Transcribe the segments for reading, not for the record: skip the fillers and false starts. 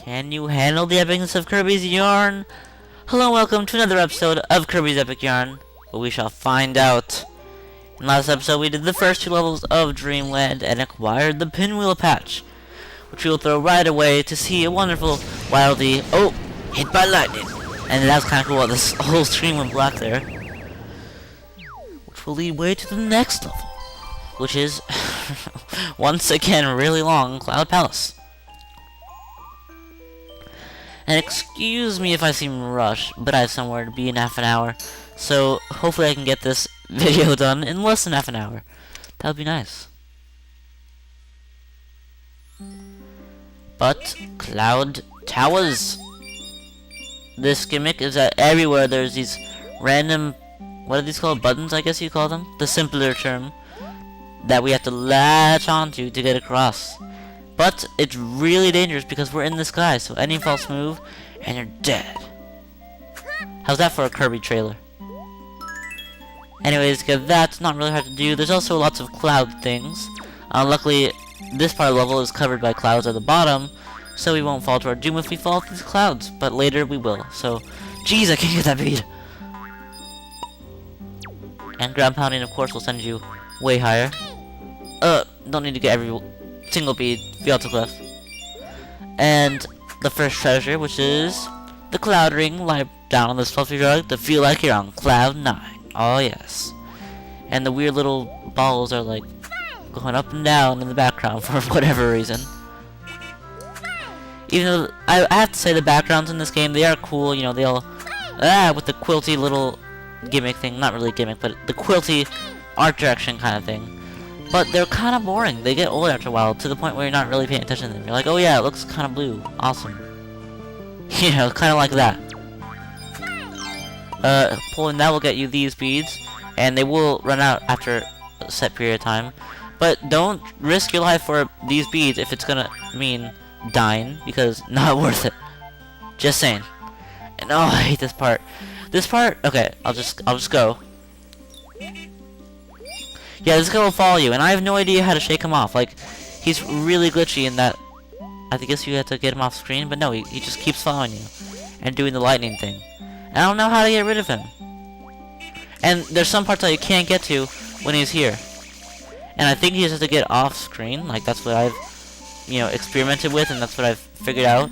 Can you handle the epicness of Kirby's yarn? Hello and welcome to another episode of Kirby's Epic Yarn, but we shall find out. In last episode we did the first two levels of Dreamland and acquired the pinwheel patch, which we will throw right away to see a wonderful wildly, oh, hit by lightning. And that was kind of cool, this whole screen went black there. Which will lead way to the next level, which is, once again, really long Cloud Palace. And excuse me if I seem rushed, but I have somewhere to be in half an hour. So hopefully I can get this video done in less than half an hour. That would be nice. But Cloud Towers. This gimmick is that everywhere there's these random, what are these called? Buttons, I guess you call them? The simpler term. That we have to latch onto to get across. But it's really dangerous because we're in the sky, so any false move and you're dead. How's that for a Kirby trailer? Anyways, that's not really hard to do. There's also lots of cloud things. Luckily, this part of the level is covered by clouds at the bottom, so we won't fall to our doom if we fall through the clouds. But later we will. So, jeez, I can't get that bead. And ground pounding, of course, will send you way higher. Don't need to get every single bead, be too close. And the first treasure, which is the cloud ring, lie down on this fluffy rug to feel like you're on cloud 9. Oh yes. And the weird little balls are like going up and down in the background for whatever reason. Even though I have to say the backgrounds in this game, they are cool, you know, they all with the quilty little gimmick thing, not really gimmick, but the quilty art direction kind of thing. But they're kind of boring. They get old after a while, to the point where you're not really paying attention to them. You're like, oh yeah, it looks kind of blue. Awesome. You know, kind of like that. Pulling that will get you these beads, and they will run out after a set period of time. But don't risk your life for these beads if it's gonna mean dying, because not worth it. Just saying. And oh, I hate this part. This part, okay, I'll just go. Yeah, this guy will follow you, and I have no idea how to shake him off. Like, he's really glitchy in that I guess you have to get him off screen, but no, he just keeps following you and doing the lightning thing. And I don't know how to get rid of him. And there's some parts that you can't get to when he's here. And I think he just has to get off screen. Like, that's what I've, you know, experimented with, and that's what I've figured out.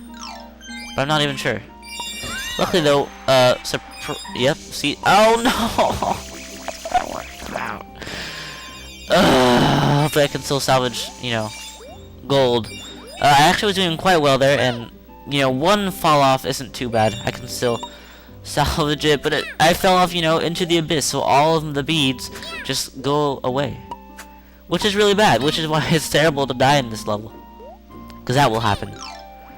But I'm not even sure. Luckily, though, yep, see, oh no! I want him out. Hopefully I can still salvage, you know, gold. I actually was doing quite well there, and, you know, one fall off isn't too bad. I can still salvage it, but I fell off, you know, into the abyss, so all of the beads just go away. Which is really bad, which is why it's terrible to die in this level. Because that will happen.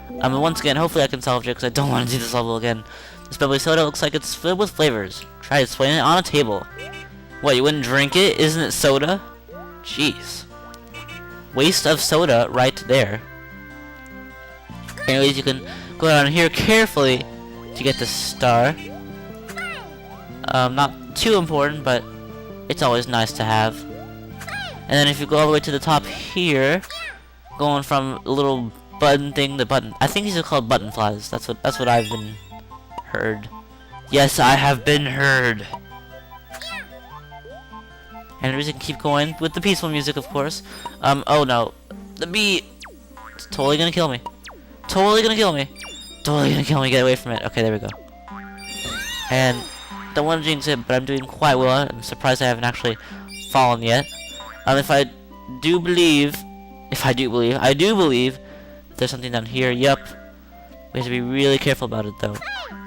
Once again, hopefully I can salvage it, because I don't want to do this level again. This bubbly soda looks like it's filled with flavors. Try displaying it on a table. What, you wouldn't drink it? Isn't it soda? Jeez. Waste of soda right there. Anyways, you can go down here carefully to get the star. Not too important, but it's always nice to have. And then if you go all the way to the top here, going from a little button thing to button, I think these are called Buttonflies. That's what I've been heard. Yes, I have been heard. And we can keep going with the peaceful music, of course. Oh no. The bee! It's totally gonna kill me. Totally gonna kill me. Totally gonna kill me. Get away from it. Okay, there we go. And don't want to jinx it, but I'm doing quite well. I'm surprised I haven't actually fallen yet. I do believe there's something down here. Yep. We have to be really careful about it, though.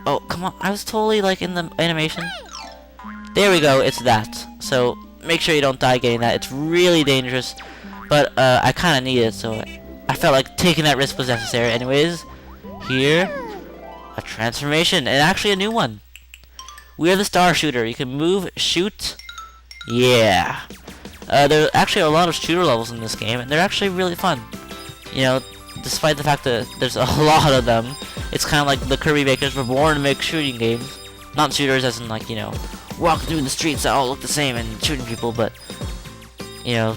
Oh, come on. I was totally, like, in the animation. There we go. It's that. So make sure you don't die getting that. It's really dangerous, but I kind of need it, so I felt like taking that risk was necessary. Anyways, here, a transformation, and actually a new one. We are the star shooter. You can move, shoot, yeah. There actually are a lot of shooter levels in this game, and they're actually really fun. You know, despite the fact that there's a lot of them, it's kind of like the Kirby makers were born to make shooting games. Not shooters as in, like, you know, walking through the streets that all look the same and shooting people, but, you know,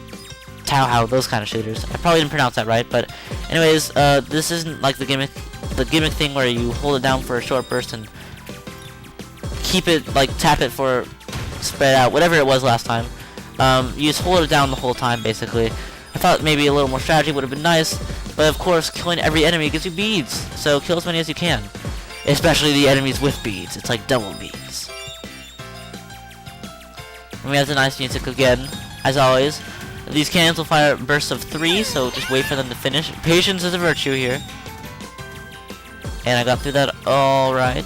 Tao, those kind of shooters. I probably didn't pronounce that right, but anyways, this isn't like the gimmick the gimmick thing where you hold it down for a short burst and keep it, like, tap it for spread out, whatever it was last time. You just hold it down the whole time, basically. I thought maybe a little more strategy would have been nice, but of course, killing every enemy gives you beads, so kill as many as you can. Especially the enemies with beads. It's like double beads. And we have the nice music again, as always. These cannons will fire bursts of 3, so just wait for them to finish. Patience is a virtue here. And I got through that alright.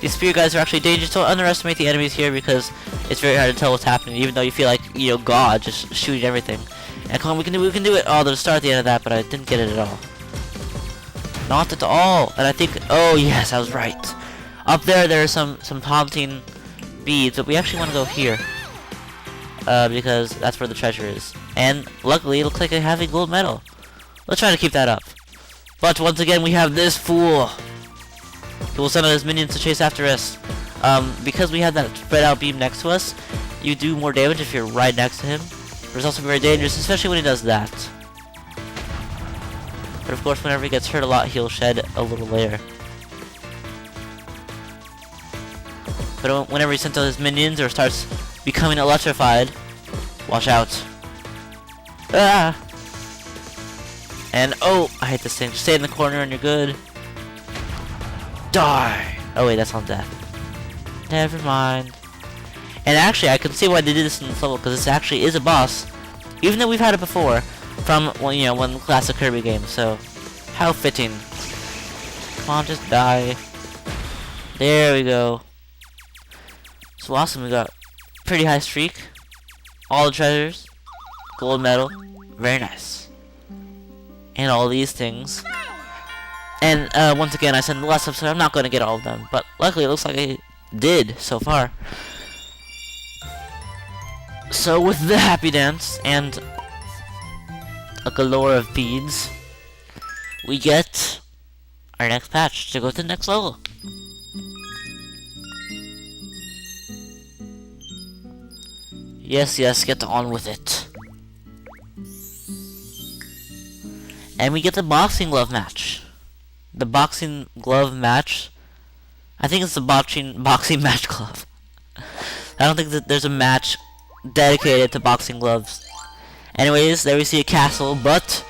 These spear guys are actually dangerous. Don't underestimate the enemies here because it's very hard to tell what's happening, even though you feel like, you know, God just shooting everything. And come on, we can do it. Oh, there's a star at the end of that, but I didn't get it at all. Not at all. And I think, oh yes, I was right. Up there, there's some taunting beads, but we actually want to go here. Because that's where the treasure is. And luckily, it looks like I have a gold medal. Let's try to keep that up. But once again, we have this fool. He will send out his minions to chase after us. Because we have that spread out beam next to us, you do more damage if you're right next to him. But it's also very dangerous, especially when he does that. But of course, whenever he gets hurt a lot, he'll shed a little later. But whenever he sends out his minions or starts becoming electrified, watch out. Ah! And oh, I hate this thing. Just stay in the corner and you're good. Die! Oh wait, that's not death. Never mind. And actually, I can see why they did this in this level, because this actually is a boss, even though we've had it before from, well, you know, one of the classic Kirby games. So, how fitting. Come on, just die. There we go. So awesome, we got pretty high streak. All the treasures. Gold medal. Very nice. And all these things. And once again, I said in the last episode, I'm not going to get all of them. But luckily, it looks like I did so far. So with the happy dance and a galore of beads, we get our next patch to go to the next level. Yes, yes, get on with it. And we get the boxing glove match. The boxing glove match. I think it's the boxing match glove. I don't think that there's a match dedicated to boxing gloves. Anyways, there we see a castle, but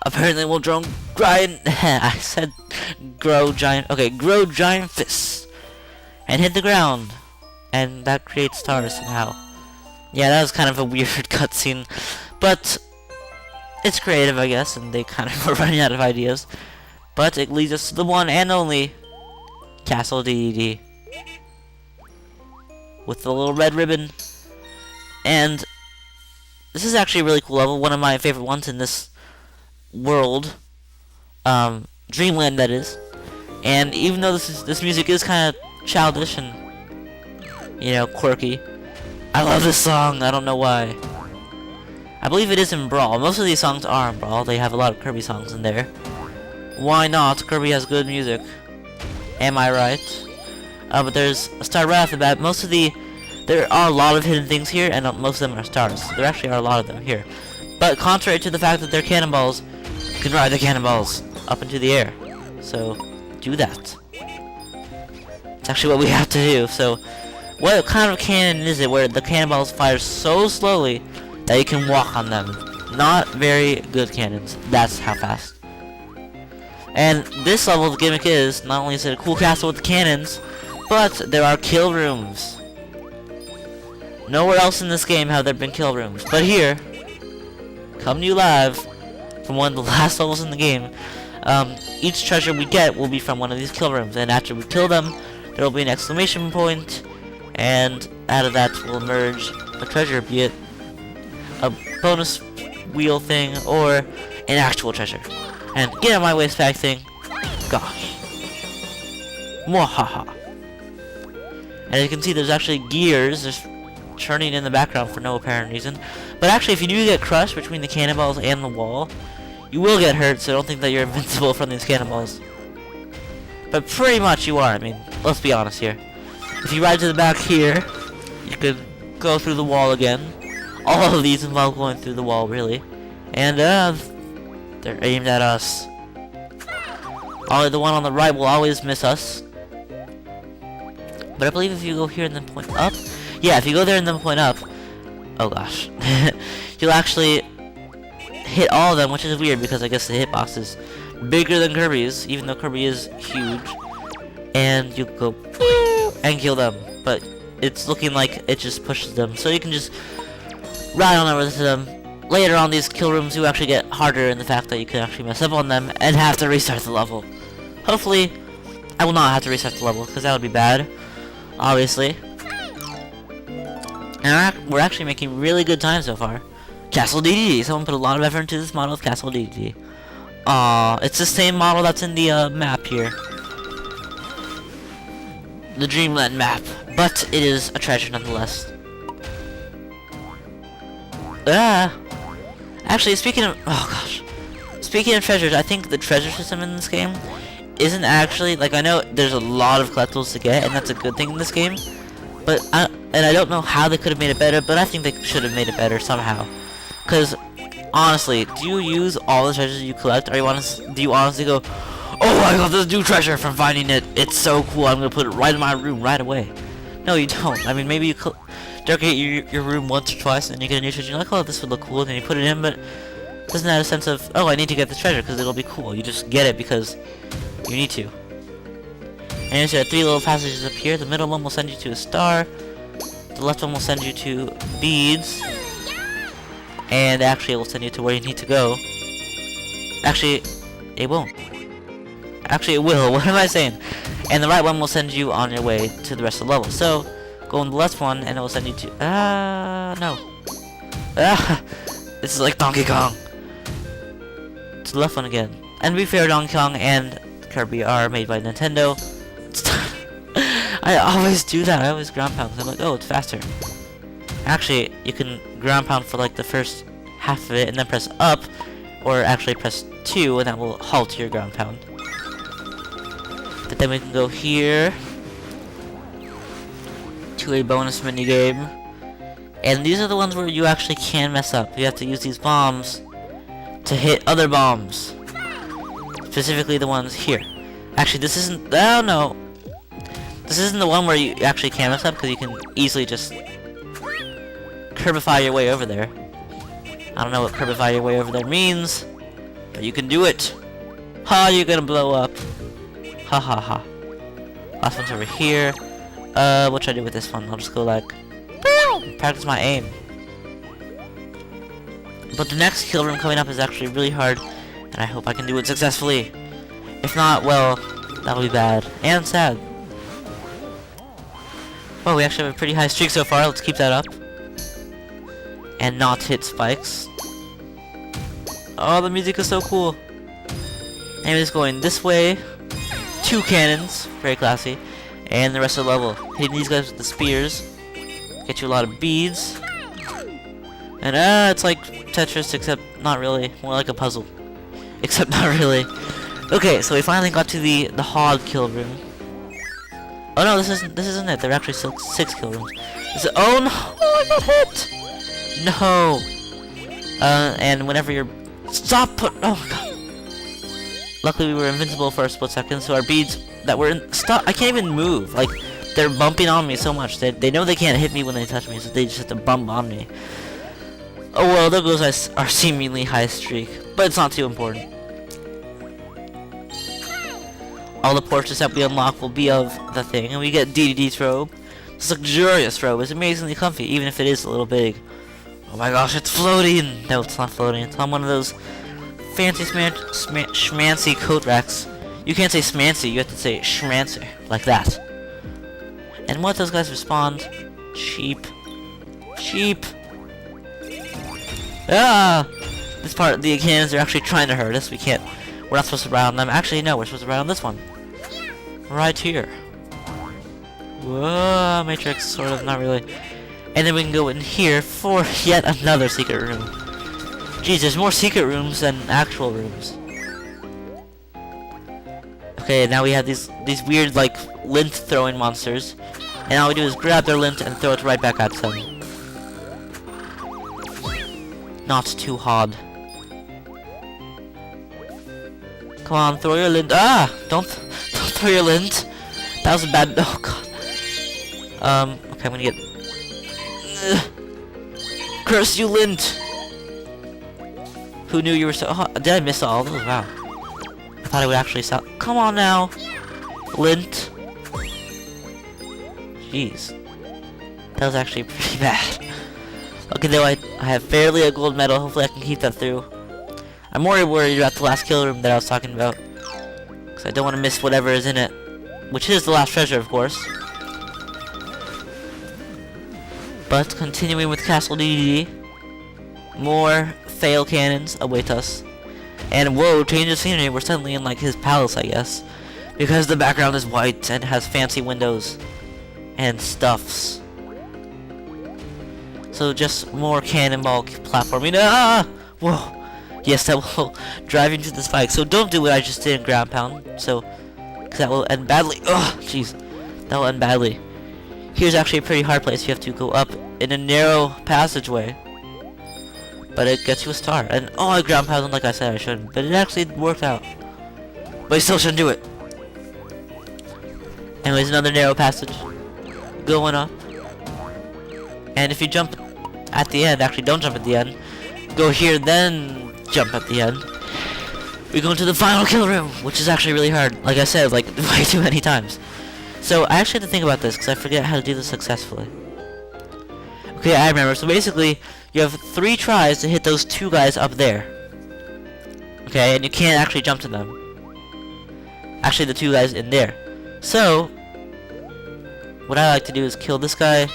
apparently we'll grow giant. I said grow giant. Okay, grow giant fists and hit the ground, and that creates stars somehow. Yeah, that was kind of a weird cutscene, but it's creative, I guess, and they kind of were running out of ideas. But it leads us to the one and only Castle Dededee with the little red ribbon. And this is actually a really cool level, one of my favorite ones in this world, Dreamland, that is. And even though this music is kind of childish and, you know, quirky, I love this song. I don't know why. I believe it is in Brawl. Most of these songs are in Brawl. They have a lot of Kirby songs in there. Why not? Kirby has good music. Am I right? But there's a star right off the bat. There are a lot of hidden things here, and most of them are stars. There actually are a lot of them here. But contrary to the fact that they're cannonballs, you can ride the cannonballs up into the air. So, do that. It's actually what we have to do. So, what kind of cannon is it where the cannonballs fire so slowly that you can walk on them? Not very good cannons. That's how fast. And this level, the gimmick is, not only is it a cool castle with the cannons, but there are kill rooms. Nowhere else in this game have there been kill rooms. But here, coming to you live from one of the last levels in the game, each treasure we get will be from one of these kill rooms. And after we kill them, there will be an exclamation point, and out of that will emerge a treasure, be it a bonus wheel thing or an actual treasure. And get out of my way, spag thing. Gosh. Mwahaha. And as you can see, there's actually gears just churning in the background for no apparent reason. But actually, if you do get crushed between the cannonballs and the wall, you will get hurt, so don't think that you're invincible from these cannonballs. But pretty much you are. I mean, let's be honest here. If you ride to the back here, you could go through the wall again. All of these involve going through the wall, really. And, they're aimed at us. The one on the right will always miss us. But I believe if you go here and then point up, yeah, if you go there and then point up, oh gosh, you'll actually hit all of them, which is weird because I guess the hitbox is bigger than Kirby's, even though Kirby is huge. And you go and kill them, but it's looking like it just pushes them, so you can just ride on over to them. Later on, these kill rooms do actually get harder in the fact that you can actually mess up on them and have to restart the level. Hopefully, I will not have to restart the level, because that would be bad, obviously. And we're actually making really good time so far. Castle Dededee. Someone put a lot of effort into this model of Castle Dededee. It's the same model that's in the map here. The Dreamland map. But it is a treasure nonetheless. Actually, speaking of... oh gosh. Speaking of treasures, I think the treasure system in this game isn't actually... like, I know there's a lot of collectibles to get, and that's a good thing in this game. But, I don't know how they could have made it better, but I think they should have made it better somehow. Because, honestly, do you use all the treasures you collect, or do you honestly go, oh, I got this new treasure from finding it, it's so cool, I'm going to put it right in my room right away. No, you don't. I mean, maybe you decorate your room once or twice, and you get a new treasure, you're like, oh, this would look cool, and then you put it in, but doesn't have a sense of, oh, I need to get this treasure, because it'll be cool. You just get it because you need to. And there are 3 little passages up here. The middle one will send you to a star. The left one will send you to beads. And actually it will send you to where you need to go. Actually, it won't. Actually, it will. What am I saying? And the right one will send you on your way to the rest of the level. So, go on the left one and it will send you to... no. This is like Donkey Kong. To the left one again. And to be fair, Donkey Kong and Kirby are made by Nintendo. I always do that. I always ground pound because I'm like, oh, it's faster. Actually, you can ground pound for like the first half of it and then press up, or actually press 2 and that will halt your ground pound. But then we can go here to a bonus mini game, and these are the ones where you actually can mess up. You have to use these bombs to hit other bombs, specifically the ones here. Actually, this isn't. Oh no. This isn't the one where you actually can mess up, because you can easily just Kirbify your way over there. I don't know what Kirbify your way over there means, but you can do it. Ha, you're gonna blow up. Ha ha ha. Last one's over here. What should I do with this one? I'll just go like, practice my aim. But the next kill room coming up is actually really hard, and I hope I can do it successfully. If not, well, that'll be bad and sad. Well, we actually have a pretty high streak so far. Let's keep that up. And not hit spikes. Oh, the music is so cool. Anyways, going this way. 2 cannons. Very classy. And the rest of the level. Hitting these guys with the spears. Get you a lot of beads. And, it's like Tetris, except not really. More like a puzzle. Except not really. Okay, so we finally got to the hog kill room. Oh no, this isn't it. There are actually 6 kill rooms. Oh no! Oh, I got hit! No! And whenever you're... Stop! Oh my god! Luckily we were invincible for a split second, so our beads that were in... Stop! I can't even move! Like, they're bumping on me so much. They know they can't hit me when they touch me, so they just have to bump on me. Oh well, there goes our seemingly high streak. But it's not too important. All the portraits that we unlock will be of the thing, and we get Dededee's robe. This luxurious robe is amazingly comfy, even if it is a little big. Oh my gosh, it's floating! No, it's not floating. It's on one of those fancy schmancy coat racks. You can't say smancy, you have to say schmancer, like that. And what those guys respond? Cheap. Cheap! Ah! This part, the cannons are actually trying to hurt us. We're not supposed to ride on them. Actually, no, we're supposed to ride on this one. Right here. Whoa, Matrix, sort of, not really. And then we can go in here for yet another secret room. Jeez, there's more secret rooms than actual rooms. Okay, now we have these weird, like, lint throwing monsters. And all we do is grab their lint and throw it right back at them. Not too hard. Come on, throw your lint. Ah! Don't throw your lint. That was a bad. Oh god. Okay, I'm gonna get. Curse you, lint. Who knew you were so? Oh, did I miss all of those? Wow. I thought it would actually sound. Come on now, lint. Jeez. That was actually pretty bad. Okay, though I have barely a gold medal. Hopefully I can keep that through. I'm more worried about the last kill room that I was talking about. Because I don't want to miss whatever is in it. Which is the last treasure, of course. But continuing with Castle Dededee. More fail cannons await us. And whoa, change of scenery. We're suddenly in like his palace, I guess. Because the background is white and has fancy windows. And stuffs. So just more cannonball platforming. Ah! Whoa. Yes, that will drive you into the spike. So don't do what I just did in ground pound. So, because that will end badly. Oh, jeez. That will end badly. Here's actually a pretty hard place. You have to go up in a narrow passageway. But it gets you a star. And oh, I ground pounded like I said I shouldn't. But it actually worked out. But you still shouldn't do it. Anyways, another narrow passage. Going up. And if you jump at the end, actually don't jump at the end. Go here, then jump at the end. We go into the final kill room, which is actually really hard. Like I said, like way too many times. So I actually had to think about this because I forget how to do this successfully. Okay, I remember. So basically, you have 3 tries to hit those 2 guys up there. Okay, and you can't actually jump to them. Actually, the 2 guys in there. So what I like to do is kill this guy.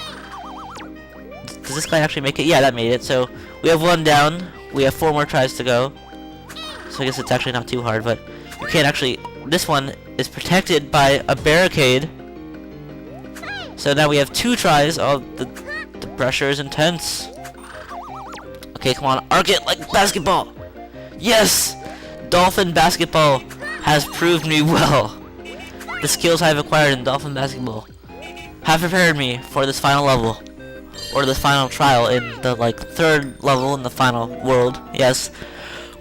Does this guy actually make it? Yeah, that made it. So we have 1 down. We have 4 more tries to go. So I guess it's actually not too hard, but you can't actually. This one is protected by a barricade. So now we have 2 tries. Oh, the pressure is intense. Okay, come on, arc it like basketball. Yes, dolphin basketball has proved me well. The skills I've acquired in dolphin basketball have prepared me for this final level. Or the final trial in the, like, 3rd level in the final world. Yes.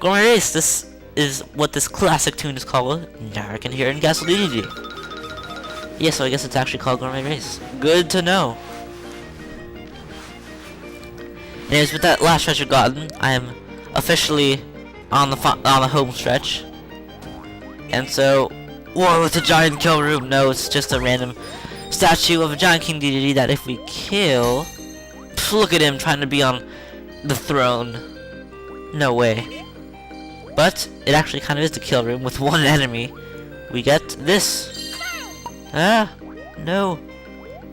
Gourmet Race, this is what this classic tune is called. Now I can hear it in Castle Dededee. Yeah, so I guess it's actually called Gourmet Race. Good to know. Anyways, with that last treasure gotten, I am officially on the home stretch. And so, whoa, it's a giant kill room. No, it's just a random statue of a giant King Dededee that if we kill... Look at him trying to be on the throne. No way. But it actually kind of is the kill room with 1 enemy. We get this. Ah, no.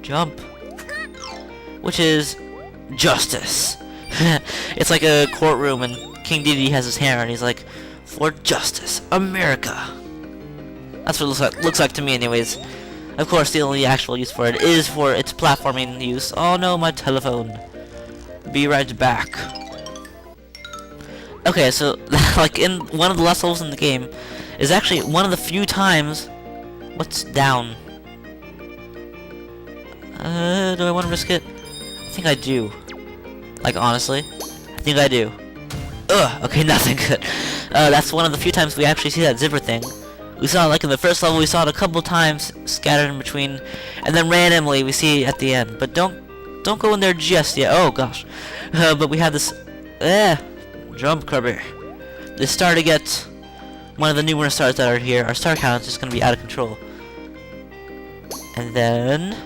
Jump. Which is justice. It's like a courtroom and King Dededee has his hammer and he's like, for justice, America. That's what it looks like to me anyways. Of course, the only actual use for it is for its platforming use. Oh no, my telephone. Be right back. Okay, so, like, in one of the last levels in the game, is actually one of the few times... What's down? Do I want to risk it? I think I do. Like, honestly. I think I do. Ugh, okay, nothing good. That's one of the few times we actually see that zipper thing. We saw it like in the first level, we saw it a couple times scattered in between, and then randomly we see it at the end. But don't go in there just yet. Oh gosh. But we have this jump, Kirby. This star to get one of the numerous stars that are here. Our star count is just gonna be out of control. And then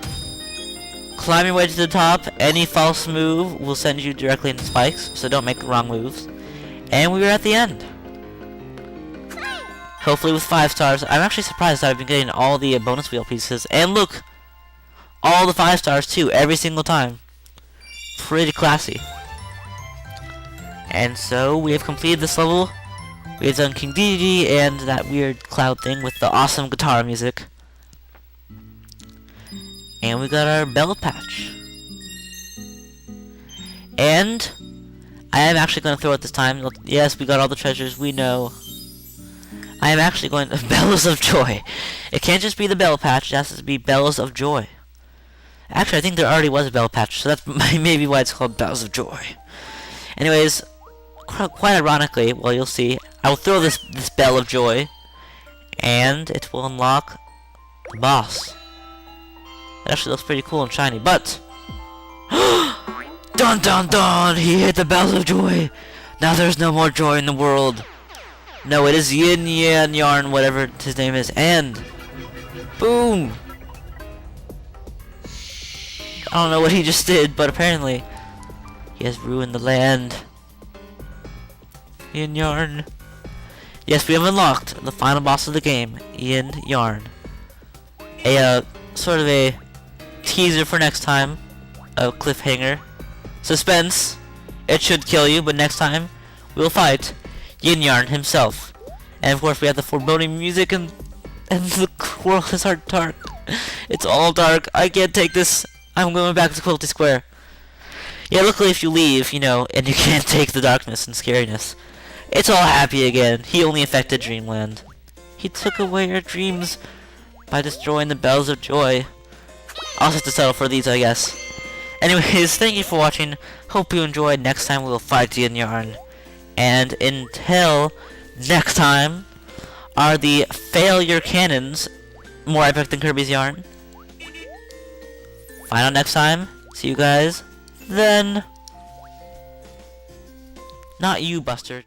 climb your way to the top. Any false move will send you directly into spikes, so don't make wrong moves. And we were at the end. Hopefully with 5 stars. I'm actually surprised that I've been getting all the bonus wheel pieces. And look! All the 5 stars too, every single time. Pretty classy. And so, we have completed this level. We have done King Dededee and that weird cloud thing with the awesome guitar music. And we got our bell patch. And I am actually going to throw it this time. Yes, we got all the treasures, we know. I am actually going to bellows of joy. It can't just be the bell patch, it has to be bellows of joy. Actually, I think there already was a bell patch, so that's maybe why it's called bellows of joy. Anyways, quite ironically, well, you'll see, I will throw this bell of joy, And it will unlock the boss. It actually looks pretty cool and shiny, but... Dun dun dun! He hit the bells of joy! Now there's no more joy in the world. No, it is yin-yarn, whatever his name is, and... Boom! I don't know what he just did, but apparently... He has ruined the land. Yin-yarn. Yes, we have unlocked the final boss of the game, yin-yarn. A, sort of a teaser for next time. A cliffhanger. Suspense. It should kill you, but next time we'll fight yin-yarn himself. And of course we have the foreboding music and the world is dark. It's all dark. I can't take this. I'm going back to Quilty Square. Yeah, luckily if you leave, you know, and you can't take the darkness and scariness, it's all happy again. He only affected Dreamland. He took away our dreams by destroying the bells of joy. I'll just have to settle for these, I guess. Anyways, thank you for watching. Hope you enjoyed. Next time we'll fight yin-yarn. And until next time, are the failure cannons more epic than Kirby's yarn? Find out next time. See you guys then. Not you, Buster.